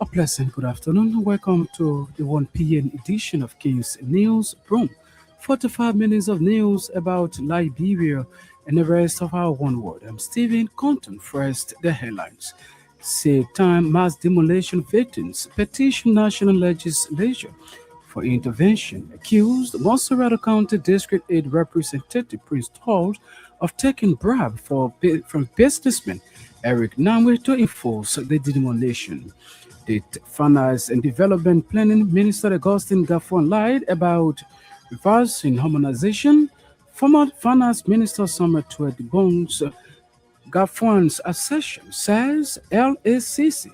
A pleasant good afternoon. Welcome to the 1 p.m. edition of King's News Broom. 45 minutes of news about Liberia and the rest of our one world. I'm Stephen Compton. First, the headlines. Save time mass demolition victims petition national legislature for intervention. Accused Monserrato County District 8 Representative Prince Told of taking bribe from businessman Eric Namwe to enforce the demolition. The Finance and Development Planning Minister Augustine Gaffon lied about reversing harmonization. Former Finance Minister Summer Tuet Bones Gaffon's assertion says LACC,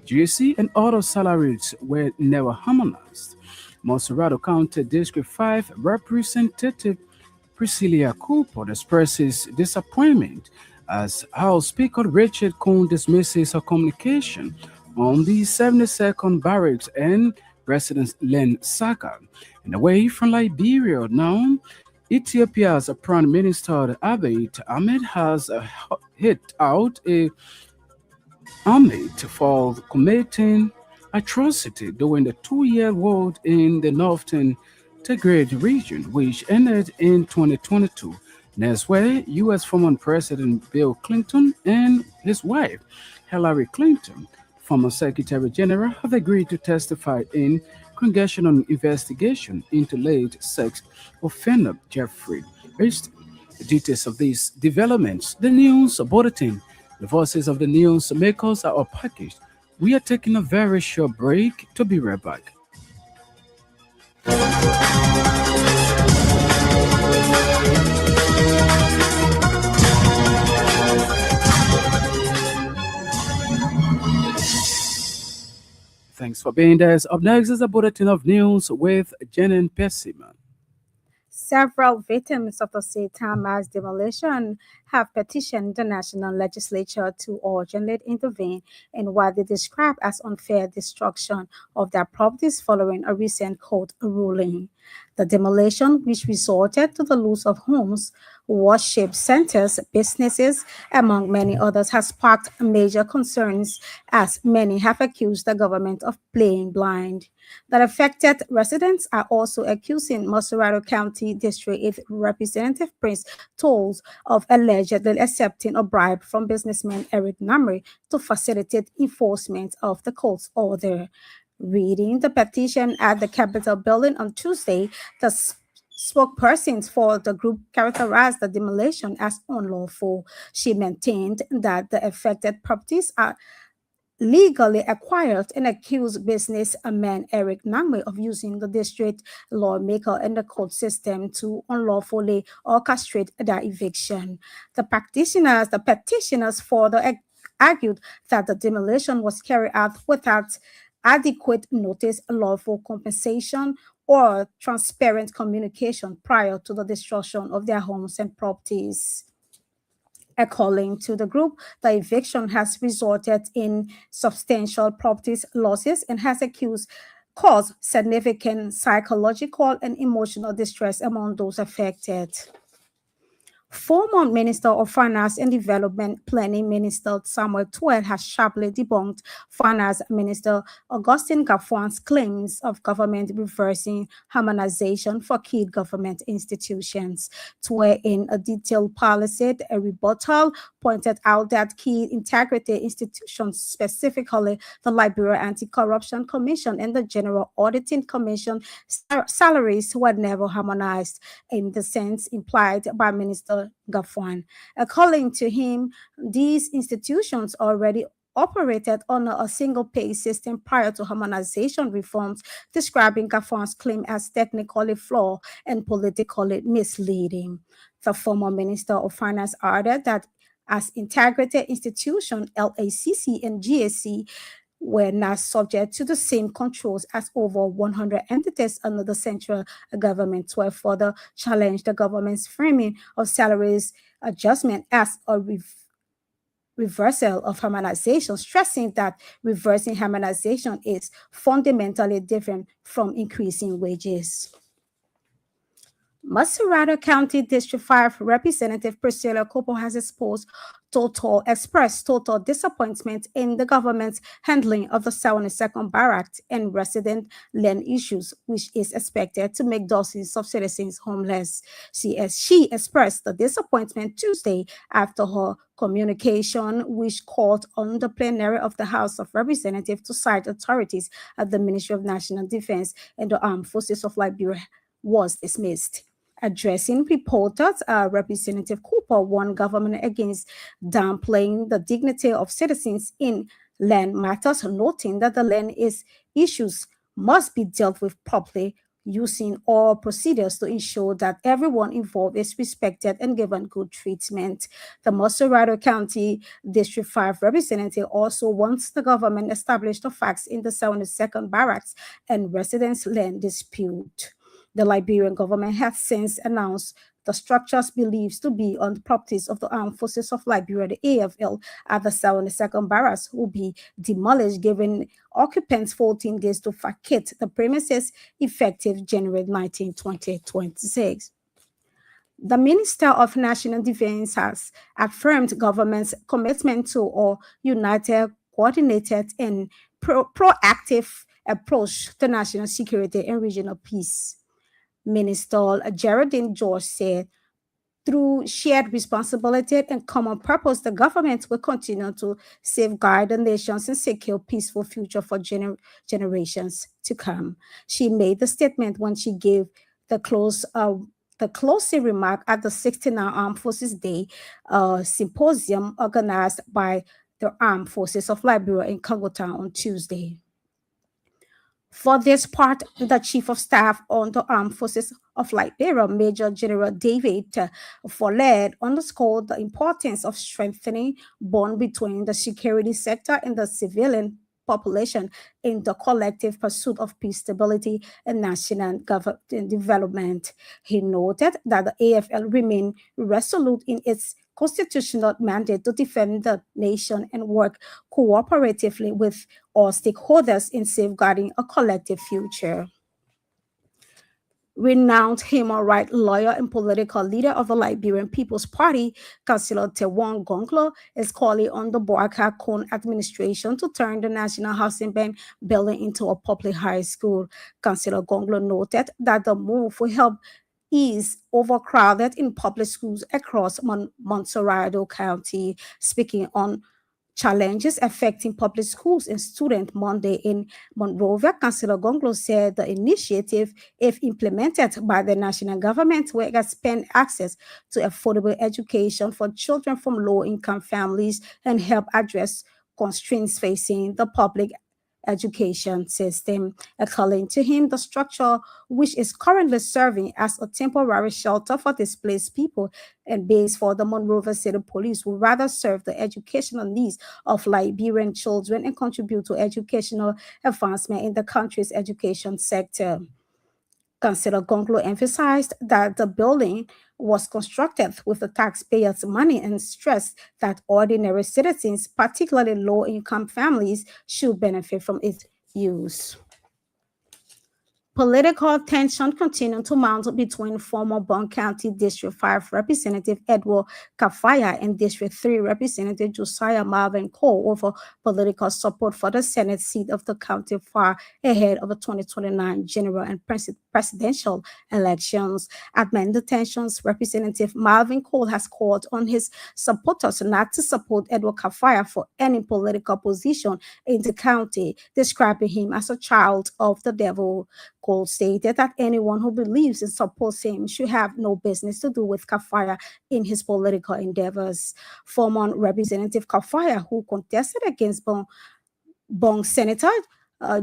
GC, and other salaries were never harmonized. Monserrato County District 5 Representative Priscilla Cooper expresses disappointment as House Speaker Richard Cohn dismisses her communication on the 72nd Barracks and Residence Len Saka. And away from Liberia now, Ethiopia's Prime Minister Abiy Ahmed has hit out a Ahmed for committing atrocity during the two-year war in the northern Tigray region, which ended in 2022. Next way, U.S. former President Bill Clinton and his wife, Hillary Clinton, former Secretary General, have agreed to testify in congressional investigation into late sex offender Jeffrey Epstein. The details of these developments, the news bulletin, the voices of the news makers are all packaged. We are taking a very short break to be right back. Thanks for being there. Up next is a bulletin of news with Jenin Pessiman. Several victims of the Satan mass demolition have petitioned the national legislature to urgently intervene in what they describe as unfair destruction of their properties following a recent court ruling. The demolition, which resulted to the loss of homes, worship centers, businesses, among many others, has sparked major concerns as many have accused the government of playing blind. The affected residents are also accusing Monserrato County District 8 Representative Prince Tolles of allegedly accepting a bribe from businessman Eric Namri to facilitate enforcement of the court's order. Reading the petition at the Capitol building on Tuesday, the spokesperson for the group characterized the demolition as unlawful. She maintained that the affected properties are legally acquired and accused businessman Eric Namwe of using the district lawmaker and the court system to unlawfully orchestrate their eviction. The petitioners further argued that the demolition was carried out without adequate notice, lawful compensation, or transparent communication prior to the destruction of their homes and properties. According to the group, the eviction has resulted in substantial property losses and has caused significant psychological and emotional distress among those affected. Former Minister of Finance and Development Planning Minister Samuel Tuet has sharply debunked Finance Minister Augustine Gaffon's claims of government reversing harmonization for key government institutions. Tuet, in a detailed policy rebuttal, pointed out that key integrity institutions, specifically the Liberia Anti-Corruption Commission and the General Auditing Commission, salaries were never harmonized in the sense implied by Minister Gaffon. According to him, these institutions already operated under a single pay system prior to harmonization reforms, describing Gaffon's claim as technically flawed and politically misleading. The former Minister of Finance added that as integrated institution, LACC and GAC were now subject to the same controls as over 100 entities under the central government to further challenge the government's framing of salaries adjustment as a reversal of harmonization, stressing that reversing harmonization is fundamentally different from increasing wages. Macerado County District 5 Representative Priscilla Cooper has expressed total disappointment in the government's handling of the 72nd Barracks and resident land issues, which is expected to make dozens of citizens homeless. She expressed the disappointment Tuesday after her communication, which called on the plenary of the House of Representatives to cite authorities at the Ministry of National Defense and the Armed Forces of Liberia, was dismissed. Addressing reporters, Representative Cooper warned government against downplaying the dignity of citizens in land matters, noting that the land issues must be dealt with properly, using all procedures to ensure that everyone involved is respected and given good treatment. The Macerado County District 5 representative also wants the government establish the facts in the 72nd Barracks and residents' land dispute. The Liberian government has since announced the structures believed to be on the properties of the Armed Forces of Liberia, the AFL, at the 72nd Barracks will be demolished, giving occupants 14 days to vacate the premises effective January 19, 2026. The Minister of National Defense has affirmed government's commitment to a united, coordinated, and proactive approach to national security and regional peace. Minister Geraldine George said, through shared responsibility and common purpose, the government will continue to safeguard the nations and secure peaceful future for generations to come. She made the statement when she gave the closing remark at the 69 Armed Forces Day symposium organized by the Armed Forces of Liberia in Congo Town on Tuesday. For this part, the Chief of Staff on the Armed Forces of Liberia, Major General David Follett, underscored the importance of strengthening bond between the security sector and the civilian population in the collective pursuit of peace, stability, and national development. He noted that the AFL remained resolute in its constitutional mandate to defend the nation and work cooperatively with all stakeholders in safeguarding a collective future. Renowned human rights lawyer and political leader of the Liberian People's Party, Councillor Tewon Gonglo, is calling on the Boaka Kone administration to turn the National Housing Bank building into a public high school. Councillor Gonglo noted that the move will help ease overcrowded in public schools across Montserrado County. Speaking on challenges affecting public schools and students Monday in Monrovia, Councillor Gonglo said the initiative, if implemented by the national government, will expand access to affordable education for children from low-income families and help address constraints facing the public education system. According to him, the structure, which is currently serving as a temporary shelter for displaced people and base for the Monrovia City Police, will rather serve the educational needs of Liberian children and contribute to educational advancement in the country's education sector. Councillor Gonglo emphasized that the building was constructed with the taxpayers' money and stressed that ordinary citizens, particularly low-income families, should benefit from its use. Political tension continued to mount between former Bond County District 5 Representative Edward Kafaya and District 3 Representative Josiah Marvin Cole over political support for the Senate seat of the county far ahead of the 2029 general and presidential elections. Amid the tensions, Representative Marvin Cole has called on his supporters not to support Edward Kafaya for any political position in the county, describing him as a child of the devil. Cole stated that anyone who believes and supports him should have no business to do with Kafaya in his political endeavors. Former Representative Kafaya, who contested against Bong Senator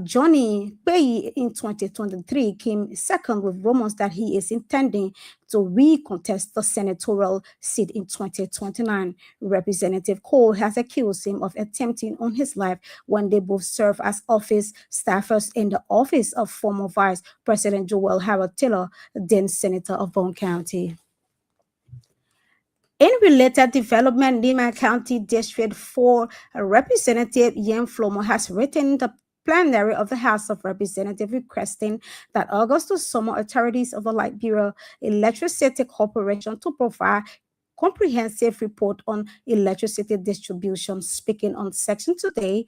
Johnny Pei in 2023 came second with rumors that he is intending to recontest the senatorial seat in 2029. Representative Cole has accused him of attempting on his life when they both serve as office staffers in the office of former Vice President Joel Howard Taylor, then Senator of Bone County. In related development, Lima County District 4 Representative Ian Flomo has written the plenary of the House of Representatives requesting that Augustus Summer authorities of the Liberia Electricity Corporation to provide comprehensive report on electricity distribution. Speaking on Section Today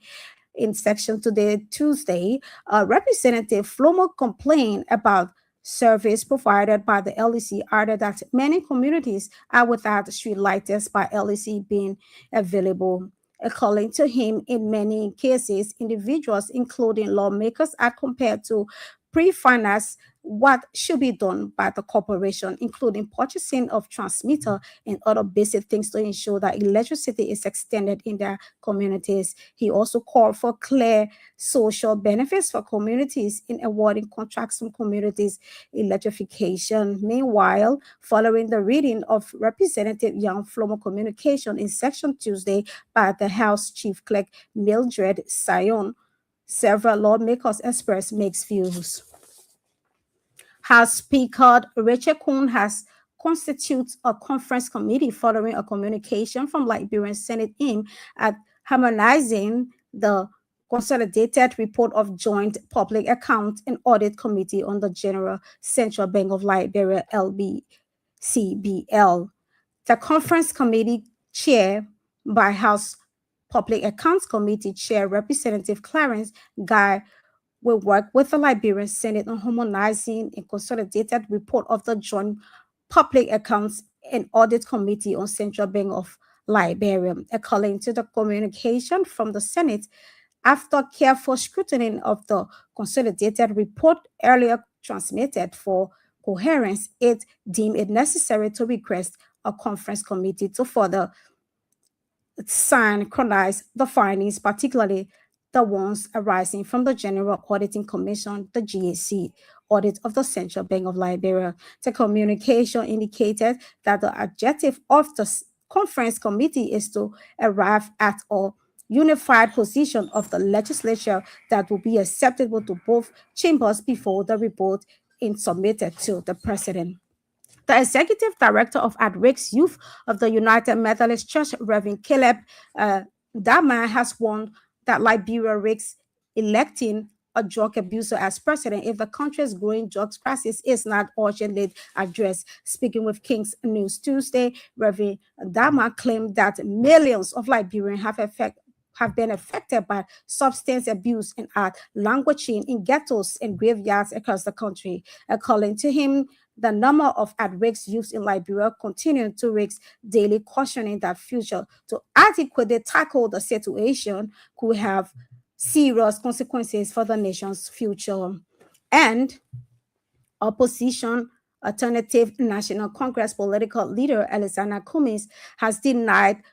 Tuesday, Representative Flomo complained about service provided by the LEC, added that many communities are without street lighters by LEC being available. According to him, in many cases, individuals, including lawmakers, are compared to pre-finance what should be done by the corporation, including purchasing of transmitter and other basic things to ensure that electricity is extended in their communities. He also called for clear social benefits for communities in awarding contracts from communities electrification. Meanwhile, following the reading of Representative Young Flomo communication in Section Tuesday by the House Chief Clerk Mildred Sion, several lawmakers expressed mixed views. House Speaker Rachel Kuhn has constituted a conference committee following a communication from Liberian Senate aimed at harmonizing the consolidated report of Joint Public Account and Audit Committee on the General Central Bank of Liberia (LBCBL). The conference committee, chaired by House Public Accounts Committee Chair Representative Clarence Guy, will work with the Liberian Senate on harmonizing a consolidated report of the Joint Public Accounts and Audit Committee on Central Bank of Liberia. According to the communication from the Senate, after careful scrutiny of the consolidated report earlier transmitted for coherence, it deemed it necessary to request a conference committee to further synchronize the findings, particularly the ones arising from the General Auditing Commission, the GAC, audit of the Central Bank of Liberia. The communication indicated that the objective of the conference committee is to arrive at a unified position of the legislature that will be acceptable to both chambers before the report is submitted to the president. The executive director of At-Risk Youth of the United Methodist Church, Reverend Caleb Dama, has warned that Liberia risks electing a drug abuser as president if the country's growing drugs crisis is not urgently addressed. Speaking with King's News Tuesday, Reverend Dama claimed that millions of Liberians have been affected by substance abuse and are languishing in ghettos and graveyards across the country. According to him, the number of at-risk youths in Liberia continue to risk daily, cautioning that future to adequately tackle the situation could have serious consequences for the nation's future. And opposition Alternative National Congress political leader Alexander Cummings has denied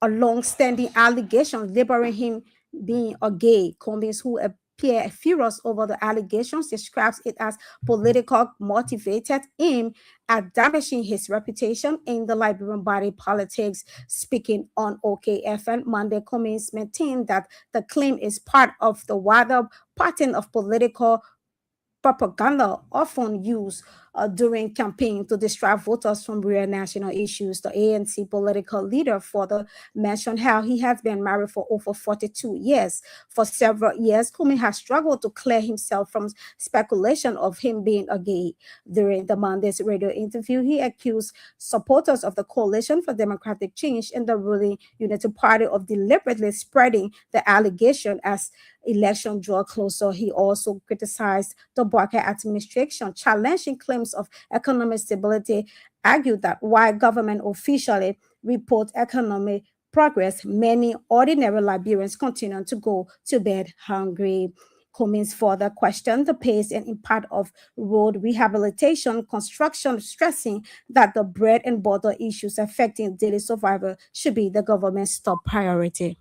a long-standing allegation labeling him being a gay. Cummings, who appear furious over the allegations, describes it as political motivated aim at damaging his reputation in the Liberian body politics. Speaking on OKFN Monday, Cummings maintained that the claim is part of the wider pattern of political propaganda often used during campaign to distract voters from real national issues. The ANC political leader further mentioned how he has been married for over 42 years. For several years, Kumi has struggled to clear himself from speculation of him being a gay. During the Monday's radio interview, he accused supporters of the Coalition for Democratic Change and the ruling Unity Party of deliberately spreading the allegation as election draw closer. He also criticized the Barker administration, challenging claims of economic stability, argued that while government officially report economic progress, many ordinary Liberians continue to go to bed hungry. Cummings further questioned the pace and impact of road rehabilitation construction, stressing that the bread and butter issues affecting daily survival should be the government's top priority.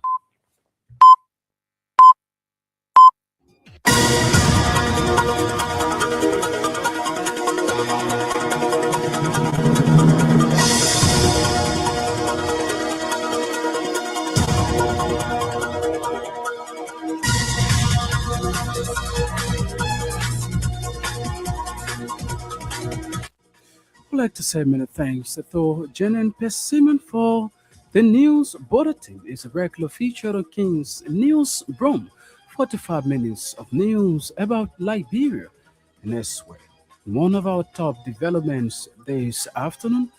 I'd like to say many thanks to Jen and Persimmon for the news bulletin. It's a regular feature of King's News Broom. 45 minutes of news about Liberia and elsewhere. One of our top developments this afternoon,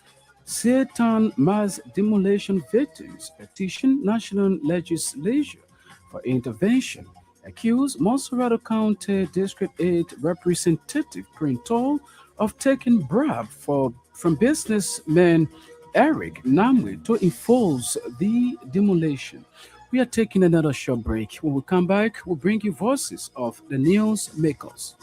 Satan mass demolition victims petition national legislature for intervention. Accused Monserrato County District 8 Representative Printall of taking bribe from businessman Eric Namwe to enforce the demolition. We are taking another short break. When we come back, we'll bring you voices of the news makers.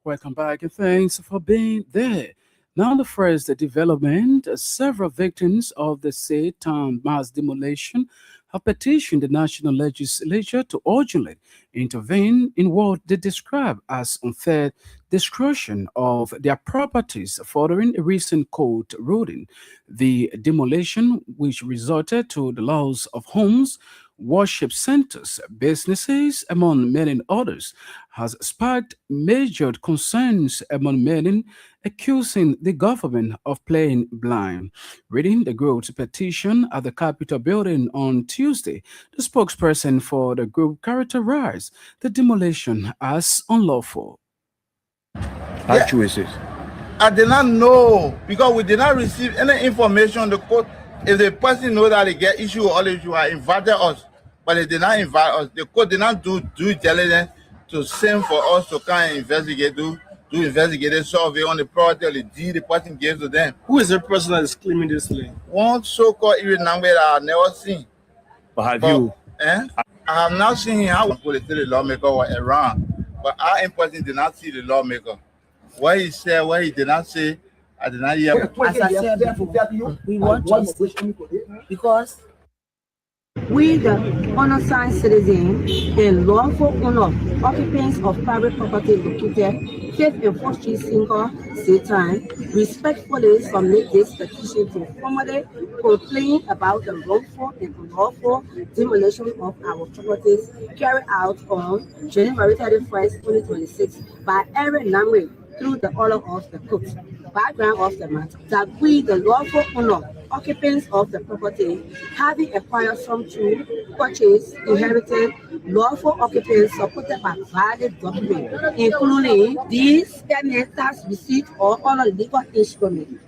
Welcome back and thanks for being there. Now, the first development, several victims of the said town mass demolition have petitioned the national legislature to urgently intervene in what they describe as unfair destruction of their properties following a recent court ruling. The demolition, which resulted to the loss of homes, worship centers, businesses, among many others, has sparked major concerns among many, accusing the government of playing blind. Reading the group's petition at the Capitol building on Tuesday, the spokesperson for the group characterized the demolition as unlawful. How true is it? I did not know because we did not receive any information on the court. If the person know that they get issue or all issue, I invited us, but they did not invite us. The court did not do due diligence to send for us to come and investigate, do investigative survey on the property or the deed the person gave to them. Who is the person that is claiming this land? One so-called even number that I've never seen. But have you? I have not seen him. I was the lawmaker was around, but our in person did not see the lawmaker. What he said, what he did not say, I did not hear. As I said before, we want justice because we, the unassigned citizens and lawful owner, occupants of private property located 5th and 4th Street Single Satan, respectfully submit this petition to formally complain about the wrongful and unlawful demolition of our properties carried out on January 31st, 2026 by Eric Namwe through the order of the court. Background of the matter that we, the lawful owner, occupants of the property, having acquired some through purchase, inherited, lawful occupants supported by valid documents, including these tax receipt or other legal instruments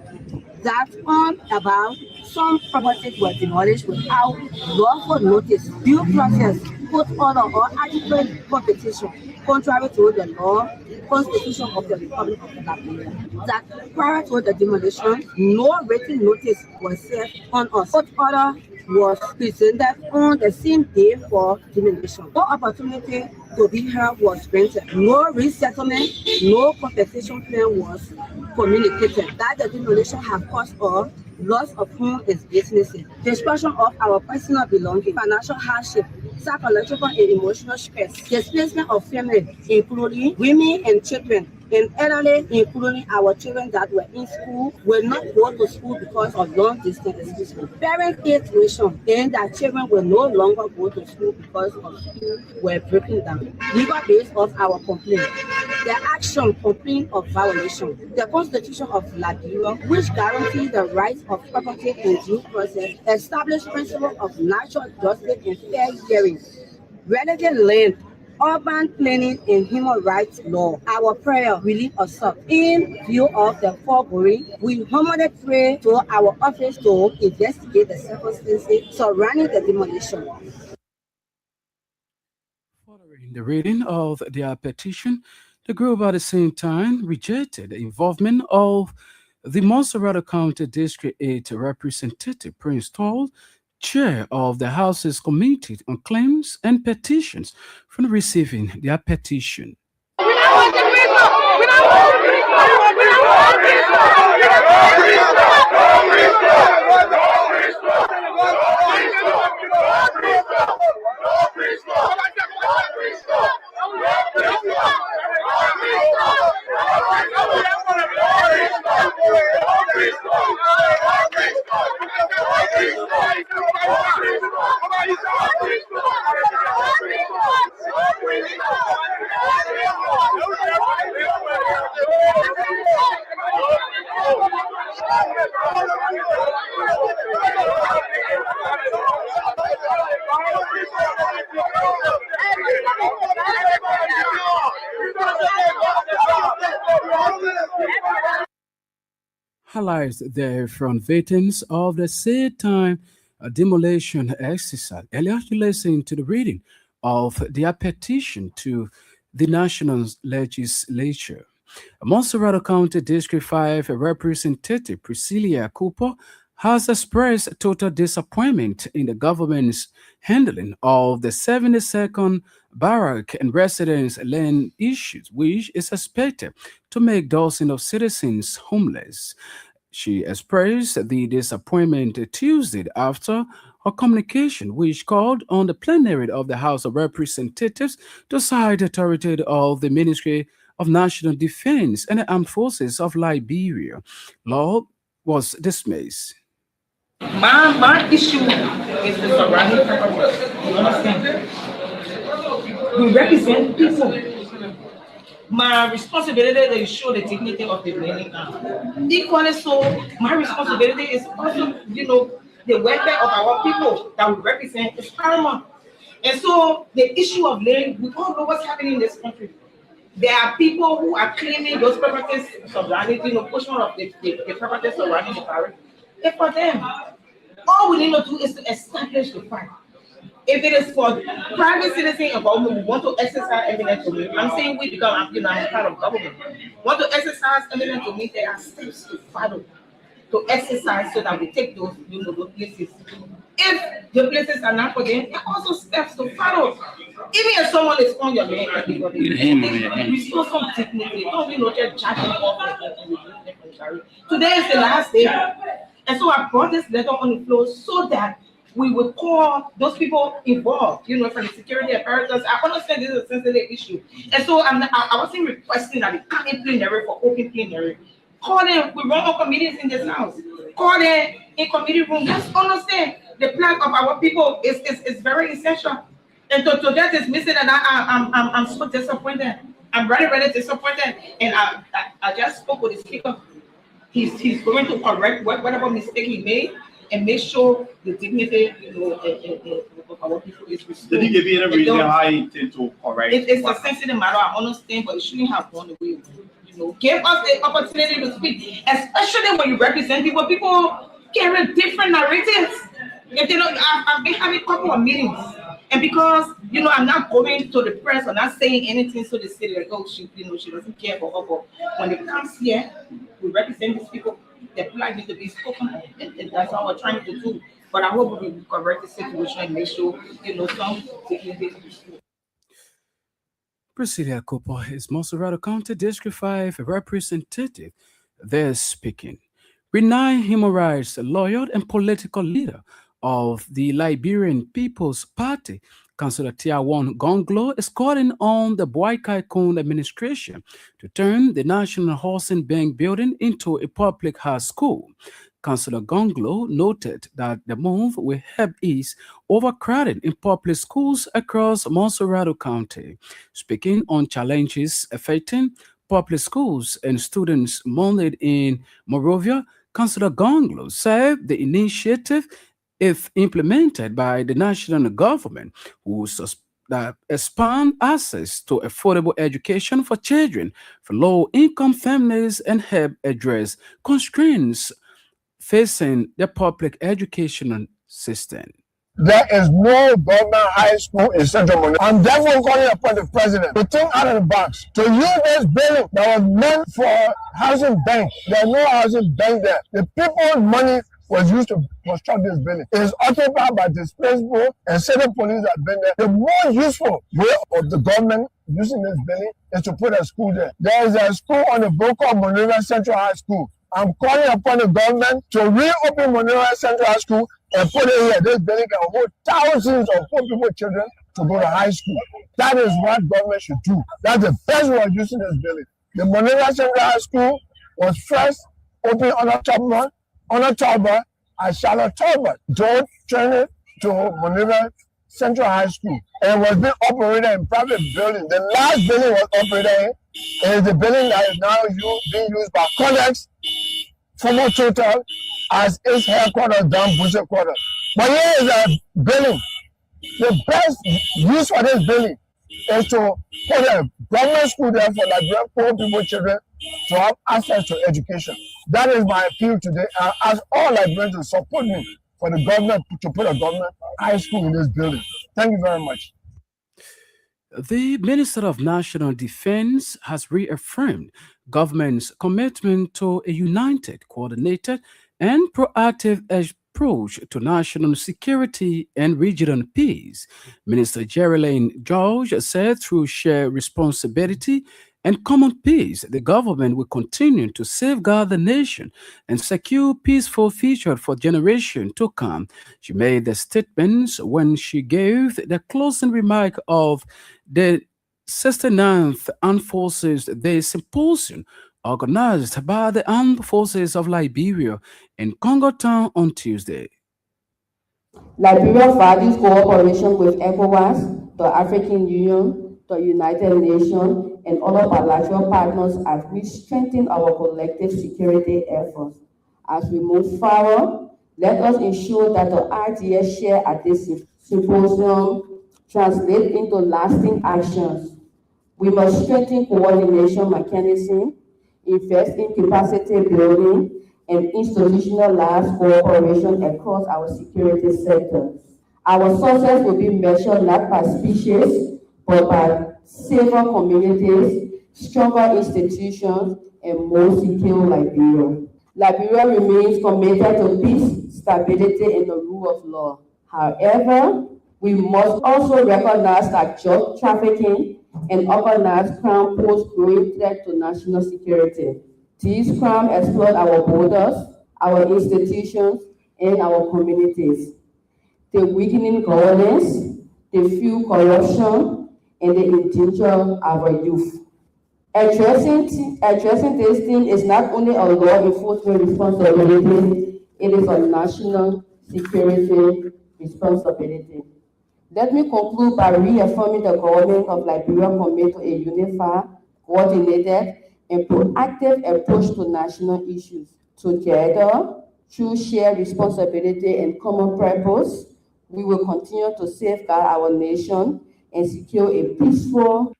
that on about some properties were demolished without lawful notice, due process, court order, or adequate competition, contrary to the law, Constitution of the Republic of Liberia. That prior to the demolition, no written notice was served on us. Court order was presented on the same day for demolition. No opportunity to be heard was granted. No resettlement, no compensation plan was communicated. That the demolition have caused us loss of home and businesses, destruction of our personal belongings, financial hardship, psychological and emotional stress, displacement of families, including women and children, and elderly, including our children that were in school, will not go to school because of long distance education. Parent age ratio, and that children will no longer go to school because of school were breaking down. Legal base of our complaint. The action complaint of violation. The Constitution of Liberia, which guarantees the rights of property and due process, established principle of natural justice and fair hearing. Relevant land urban planning and human rights law. Our prayer really accept. In view of the foregoing, we humbly pray to our office to investigate the circumstances surrounding the demolition. Following the reading of their petition, the group at the same time rejected the involvement of the Monserrato County District 8 Representative Prince Toll, chair of the House's Committee on Claims and Petitions, from receiving their petition. Highlights there from victims of the same time demolition exercise. Earlier, you listened to the reading of their petition to the National Legislature. Monserrato County District 5 Representative Priscilla Cooper has expressed total disappointment in the government's handling of the 72nd Barrack and residence land issues, which is expected to make dozens of citizens homeless. She expressed the disappointment Tuesday after a communication which called on the plenary of the House of Representatives to cite authority of the Ministry of National Defense and the Armed Forces of Liberia. Law was dismissed. My issue is the surrounding property. You understand? We represent people. My responsibility is to ensure the dignity of the dwelling now. Equally so, my responsibility is also, the welfare of our people that we represent is paramount. And so the issue of land, we all know what's happening in this country. There are people who are claiming those properties surrounding, portion of the properties surrounding the parish. It's for them. All we need to do is to establish the fact. If it is for private citizen involvement, we want to exercise eminent domain. I'm saying we because I'm part of government. Want to exercise eminent domain, there are steps to follow to exercise so that we take those, those places. If the places are not for them, there are also steps to follow. Even if someone is on your land, restore some dignity. Don't just judge them off and remove them from charity. Today is the last day. And so I brought this letter on the floor so that we would call those people involved, from the security apparatus. I understand this is a sensitive issue. And so I wasn't requesting that we come in plenary for open plenary. Call them, we run our committees in this house. Call them in committee room. Just understand the plan of our people is very essential. And to that is missing, and I'm so disappointed. I'm really disappointed. And I just spoke with the speaker. He's going to correct whatever mistake he made and make sure the dignity, of our people is restored. Did he give you any reason how he intend to correct? It's a sensitive matter, I understand, but it shouldn't have gone away. Give us the opportunity to speak, especially when you represent people. People carry different narratives. If they don't, I've been having a couple of meetings, and because I'm not going to the press or not saying anything, so they say like, oh, she doesn't care for her. But when it comes here, we represent these people. The plight need to be spoken of, and that's what we're trying to do. But I hope we will correct the situation and make sure some dignity is restored. Priscilla Cooper is Monserrato County District 5 representative. There speaking. Renowned human rights lawyer and political leader of the Liberian People's Party, Councillor Tiawan Gonglo, is calling on the Boykai Kun administration to turn the National Housing Bank building into a public high school. Councillor Gonglo noted that the move will help ease overcrowding in public schools across Monserrato County. Speaking on challenges affecting public schools and students modeled in Morovia, Councillor Gonglo said the initiative, if implemented by the national government, will that expand access to affordable education for children from low-income families and help address constraints facing the public educational system. There is no government high school in Central Monrovia. I'm therefore calling upon the president to think out of the box, to use this building that was meant for housing bank. There's no housing bank there. The people's money was used to construct this building. It is occupied by displaced people and city police have been there. The more useful way of the government using this building is to put a school there. There is a school on the block called Monrovia Central High School. I'm calling upon the government to reopen Monrovia Central High School and put it here. This building can hold thousands of poor people children to go to high school. That is what government should do. That's the best way of using this building. The Monrovia Central High School was first opened under Talbot and Charlotte Talbot. Don't turn it to Monrovia Central High School and was being operated in private building. The last building was operated in is the building that is now being used by Codex, former Total, as its headquarters down Bushel Quarter. But here is a building. The best use for this building is to put a government school there for Liberian poor people children to have access to education. That is my appeal today. I ask all Liberians to support me for the government to put a government high school in this building. Thank you very much. The Minister of National Defense has reaffirmed government's commitment to a united, coordinated, and proactive approach to national security and regional peace. Minister Geraldine George said through shared responsibility and common peace, the government will continue to safeguard the nation and secure peaceful future for generations to come. She made the statements when she gave the closing remark of the 69th Armed Forces Day Symposium organized by the Armed Forces of Liberia in Congo Town on Tuesday. Liberia values cooperation with ECOWAS, the African Union, the United Nations, and other bilateral partners as we strengthen our collective security efforts. As we move forward, let us ensure that the ideas shared at this symposium translate into lasting actions. We must strengthen coordination mechanisms, invest in capacity building, and institutionalize cooperation across our security sector. Our success will be measured not by species, but by safer communities, stronger institutions, and more secure Liberia. Liberia remains committed to peace, stability, and the rule of law. However, we must also recognize that drug trafficking and organized crime pose growing threat to national security. These crimes exploit our borders, our institutions, and our communities. They weaken governance, they fuel corruption, and they endanger our youth. Addressing this thing is not only a law enforcement responsibility, it is a national security responsibility. Let me conclude by reaffirming the government of Liberia commitment to a unified, coordinated, and proactive approach to national issues. Together, through shared responsibility and common purpose, we will continue to safeguard our nation and secure a peaceful.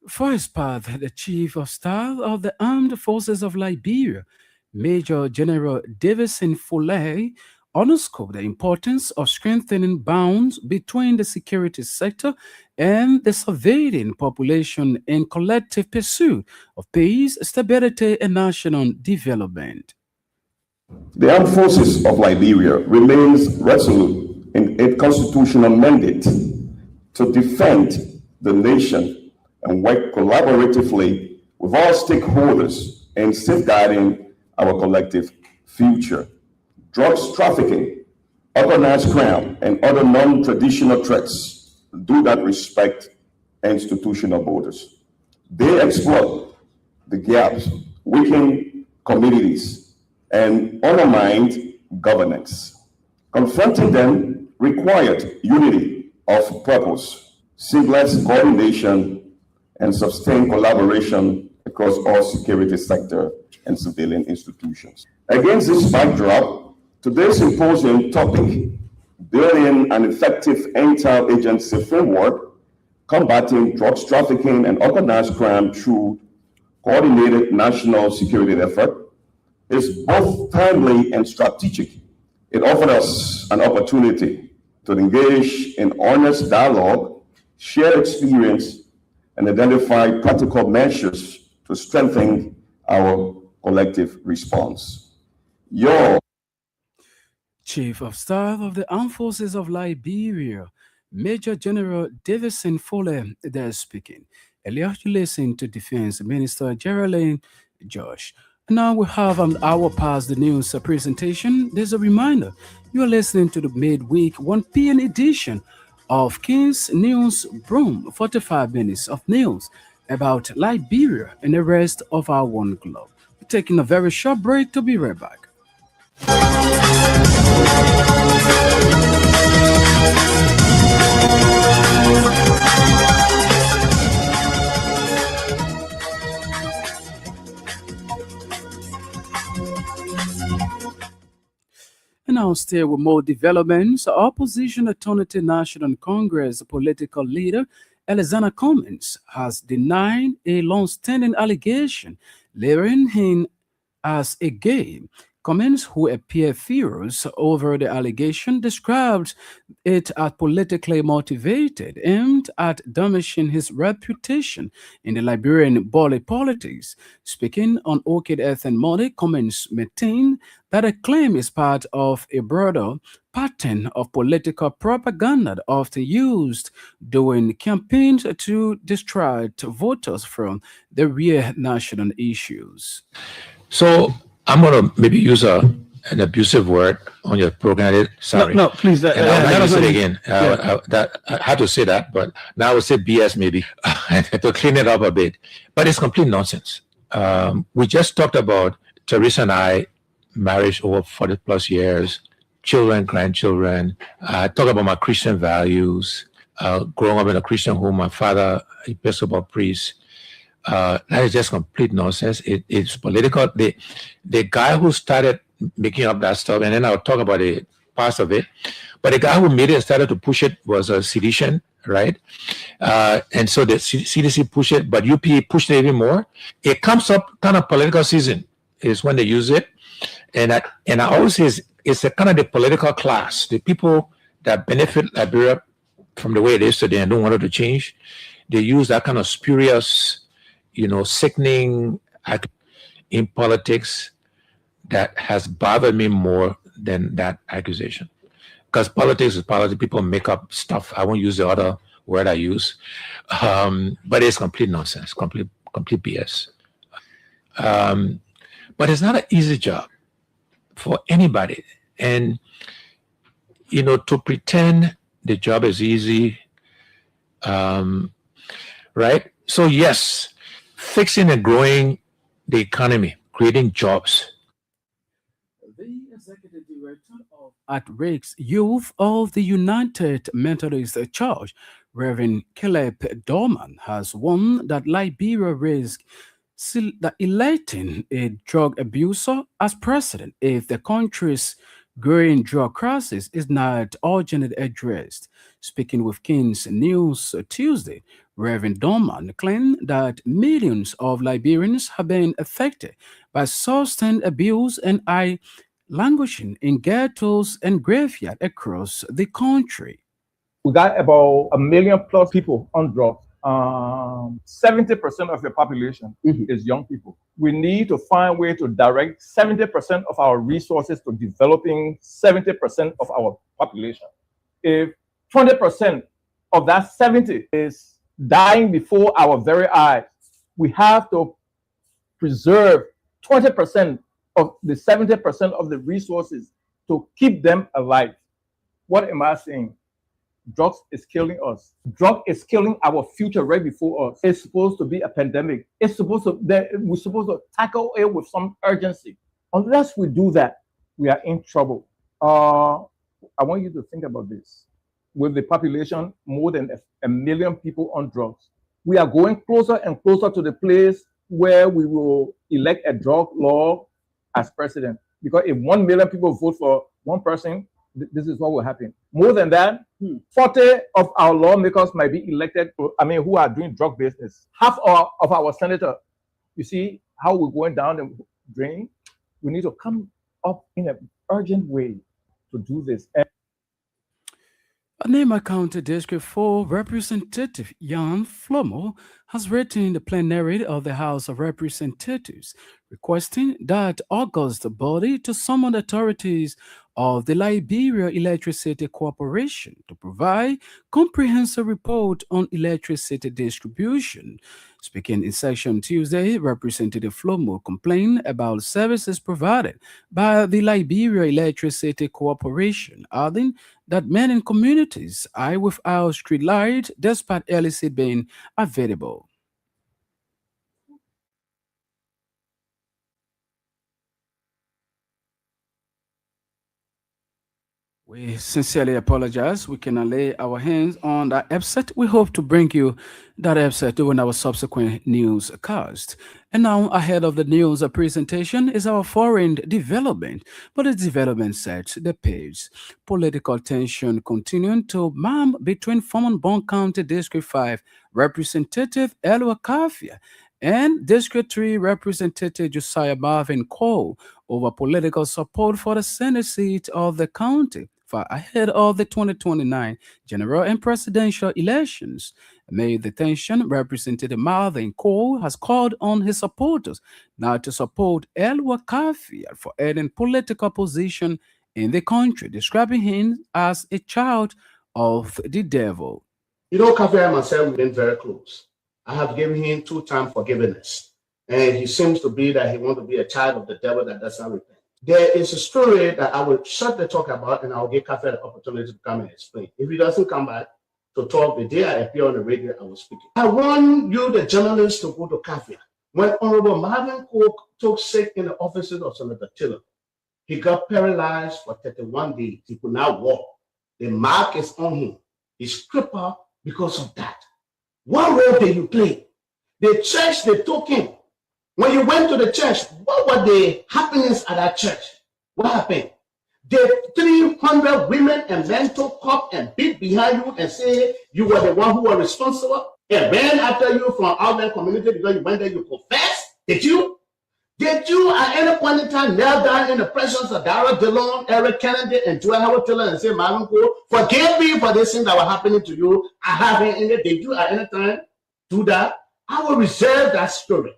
For his part, the Chief of Staff of the Armed Forces of Liberia, Major General Davison Foley, underscored the importance of strengthening bonds between the security sector and the civilian population in collective pursuit of peace, stability, and national development. The Armed Forces of Liberia remains resolute in its constitutional mandate to defend the nation and work collaboratively with all stakeholders in safeguarding our collective future. Drugs trafficking, organized crime, and other non-traditional threats do not respect institutional borders. They exploit the gaps, weaken communities, and undermine governance. Confronting them required unity of purpose, seamless coordination, and sustained collaboration across all security sector and civilian institutions. Against this backdrop, today's symposium topic building an effective inter-agency framework, combating drugs trafficking and organized crime through coordinated national security effort is both timely and strategic. It offered us an opportunity to engage in honest dialogue, share experience, and identify practical measures to strengthen our collective response. Your Chief of Staff of the Armed Forces of Liberia, Major General Davison Foley, there speaking. Earlier, you listened to Defense Minister Geraldine Josh. Now we have an hour past the news presentation. There's a reminder you are listening to the midweek 1 p.m. edition of King's News Broom, 45 minutes of news about Liberia and the rest of our one globe. We're taking a very short break to be right back. And now, still with more developments, opposition attorney to National Congress political leader Alexander Cummings has denied a long-standing allegation labeling him as a gay. Cummings, who appeared furious over the allegation, described it as politically motivated, aimed at damaging his reputation in the Liberian body politics. Speaking on Orchid Earth and Money, Cummings maintained that a claim is part of a broader pattern of political propaganda often used during campaigns to distract voters from the real national issues. So I'm going to maybe use an abusive word on your program. Sorry. No, please. And I'll use it again. I had to say that, but now I would say BS maybe to clean it up a bit. But it's complete nonsense. We just talked about Teresa and I, marriage over 40 plus years, children, grandchildren. I talk about my Christian values, growing up in a Christian home, my father, Episcopal priest. That is just complete nonsense. It's political. The guy who started making up that stuff, and then I'll talk about the parts of it, but the guy who made it and started to push it was a seditious, right? And so the CDC pushed it, but UP pushed it even more. It comes up kind of political season is when they use it. And I always say it's a kind of the political class, the people that benefit Liberia from the way it is today and don't want it to change. They use that kind of spurious, sickening act in politics that has bothered me more than that accusation. Because politics is politics. People make up stuff. I won't use the other word I use. But it's complete nonsense, complete BS. But it's not an easy job for anybody. And, to pretend the job is easy, right? So yes, fixing and growing the economy, creating jobs. The executive director of At-Risk Youth of the United Methodist Church, Reverend Caleb Dorman, has warned that Liberia risks electing a drug abuser as president if the country's growing drug crisis is not urgently addressed. Speaking with King's News Tuesday, Reverend Dorman claimed that millions of Liberians have been affected by sustained abuse and are languishing in ghettos and graveyards across the country. We got about 1 million plus people on drugs. 70% of the population is young people. We need to find a way to direct 70% of our resources to developing 70% of our population. If 20% of that 70 is dying before our very eyes, we have to preserve 20% of the 70% of the resources to keep them alive. What am I saying? Drugs is killing us. Drug is killing our future right before us. It's supposed to be a pandemic. We're supposed to tackle it with some urgency. Unless we do that, we are in trouble. I want you to think about this. With the population, more than 1 million people on drugs, we are going closer and closer to the place where we will elect a drug law as president. Because if 1 million people vote for one person, this is what will happen. More than that, 40 of our lawmakers might be elected, who are doing drug business. Half of our senators, you see how we're going down the drain? We need to come up in an urgent way to do this. Anima County District 4 Representative Jan Flomo has written the plenary of the House of Representatives requesting that August body to summon authorities of the Liberia Electricity Corporation to provide comprehensive report on electricity distribution. Speaking in session Tuesday, Representative Flomo complained about services provided by the Liberia Electricity Corporation, adding that many communities are without street light despite LEC being available. We sincerely apologize. We cannot lay our hands on that episode. We hope to bring you that episode during our subsequent newscast. And now, ahead of the news presentation is our foreign development. But the development sets the page. Political tension continuing to mount between former Bond County District 5 Representative Elwa Kafia and District 3 Representative Josiah Marvin Cole over political support for the Senate seat of the county far ahead of the 2029 general and presidential elections. Amid the tension, Representative Marvin Cole has called on his supporters not to support El Wakafia for any political position in the country, describing him as a child of the devil. You know, Kafia and myself, we've been very close. I have given him 2-time forgiveness. And he seems to be that he wants to be a child of the devil that does not repent. There is a story that I will shut the talk about, and I'll give Kafia the opportunity to come and explain. If he doesn't come back to talk, the day I appear on the radio, I will speak it. I want you, the journalists, to go to Kafia. When Honorable Marvin Cook took sick in the offices of Senator Tiller, he got paralyzed for 31 days. He could not walk. The mark is on him. He's crippled because of that. What role did you play? The church, they took him. When you went to the church, what were the happenings at that church? What happened? The 300 women and men took up and beat behind you and say you were the one who was responsible and ran after you from our men community because you went there, you confessed. Did you? Did you at any point in time kneel down in the presence of Dara Dillon, Eric Kennedy, and Joel Howard Tiller and say, Marvin Cole, forgive me for this thing that was happening to you. I haven't in it. Did you at any time do that? I will reserve that story.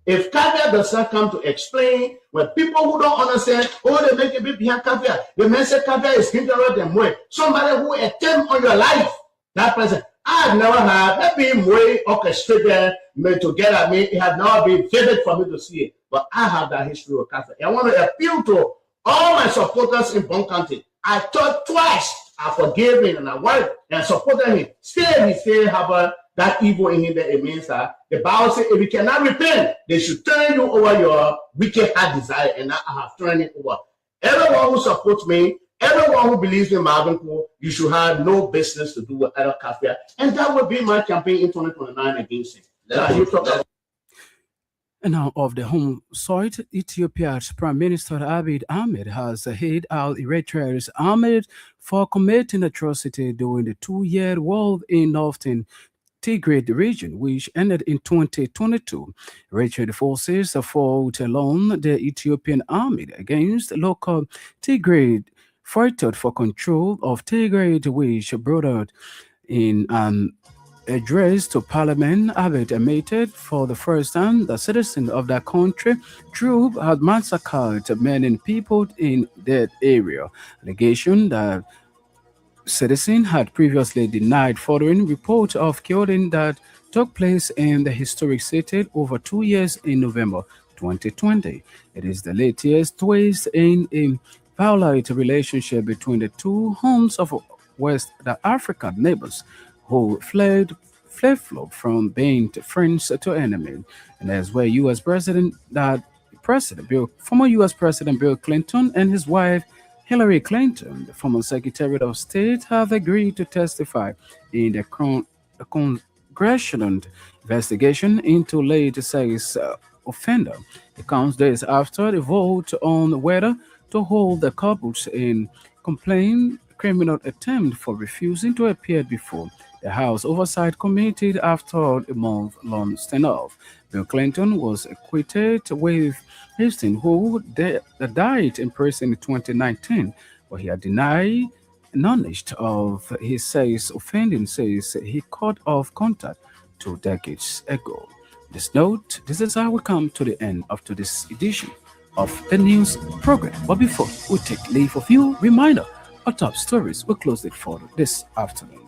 If Kafia does not come to explain, when people who don't understand, they make a bit behind Kafia. The man said Kafia is hindered them way. Somebody who attempt on your life, that person. I have never had, maybe way orchestrated me to get at me. It has never been vivid for me to see it. But I have that history of Kafia. I want to appeal to all my supporters in Bond County. I thought twice. I forgave him and I went and supported him. Still, he still have that evil in him that it means that the Bible says if you cannot repent, they should turn you over your wicked heart desire, and I have turned it over. Everyone who supports me, everyone who believes in Marvin Cole, you should have no business to do with other Kafia. And that will be my campaign in 2029 against him. And now, of the home soil, Ethiopia's Prime Minister Abiy Ahmed has hailed out Eritrea's army for committing atrocity during the 2-year war in northern Tigray region, which ended in 2022. Eritrean forces fought along the Ethiopian army against local Tigray fighters for control of Tigray, which brought out in an address to Parliament. Abiy admitted for the first time that citizens of that country troop had massacred many people in that area. Allegation that citizens had previously denied following reports of killing that took place in the historic city over 2 years in November 2020. It is the latest twist in a violent relationship between the two homes of West African neighbors who flip-flop from being friends to enemies. And as well, former U.S. President Bill Clinton and his wife Hillary Clinton, the former Secretary of State, have agreed to testify in the congressional investigation into late sex offender. It comes days after the vote on whether to hold the couples in complained criminal attempt for refusing to appear before the House Oversight Committee after a month-long standoff. Bill Clinton was acquitted with Houston, who died in prison in 2019, but he had denied knowledge of his says offending says he cut off contact 2 decades ago. This is how we come to the end of today's edition of the news program. But before we take leave of you, reminder our top stories we closed it for this afternoon.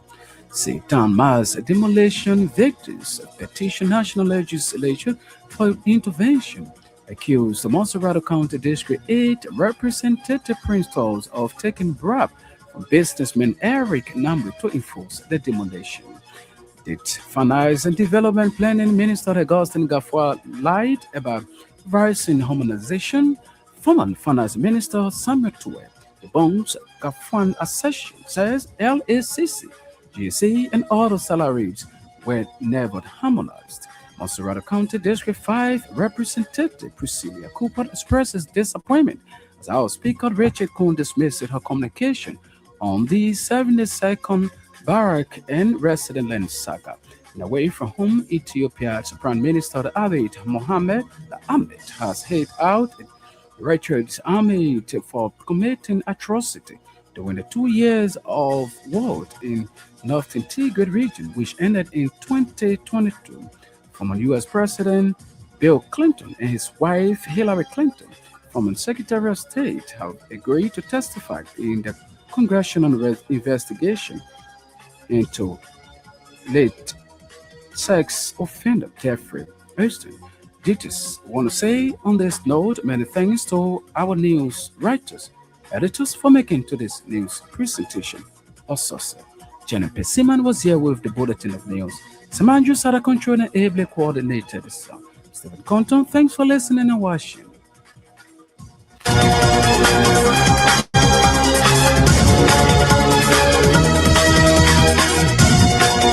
Satan mass demolition victims petition National Legislature for intervention. Accused the Monserrato County District 8 representative principals of taking bribe from businessman Eric Namri to enforce the demolition. The Finance and Development Planning Minister Augustin Gafwa lied about rising harmonization. Former Finance Minister Samuel Tue debunks Gafwan assertion, says LACC, GC, and other salaries were never harmonized. Monserrato County District 5 Representative Priscilla Cooper expresses disappointment as our Speaker Richard Kuhn dismissed her communication on the 72nd Barak and resident land saga. And away from whom Ethiopia's Prime Minister Abiy Mohammed Ahmed has hit out Richard's army for committing atrocity during the 2 years of war in North Tigray region, which ended in 2022. Former U.S. President Bill Clinton and his wife Hillary Clinton, former Secretary of State, have agreed to testify in the congressional investigation into late sex offender Jeffrey Epstein. Details want to say on this note, many thanks to our news writers, editors for making today's news presentation also. Jennifer Pessiman was here with the Bulletin of News. Samanju Sada Control and ably coordinated the sound. Stephen Compton, thanks for listening and watching.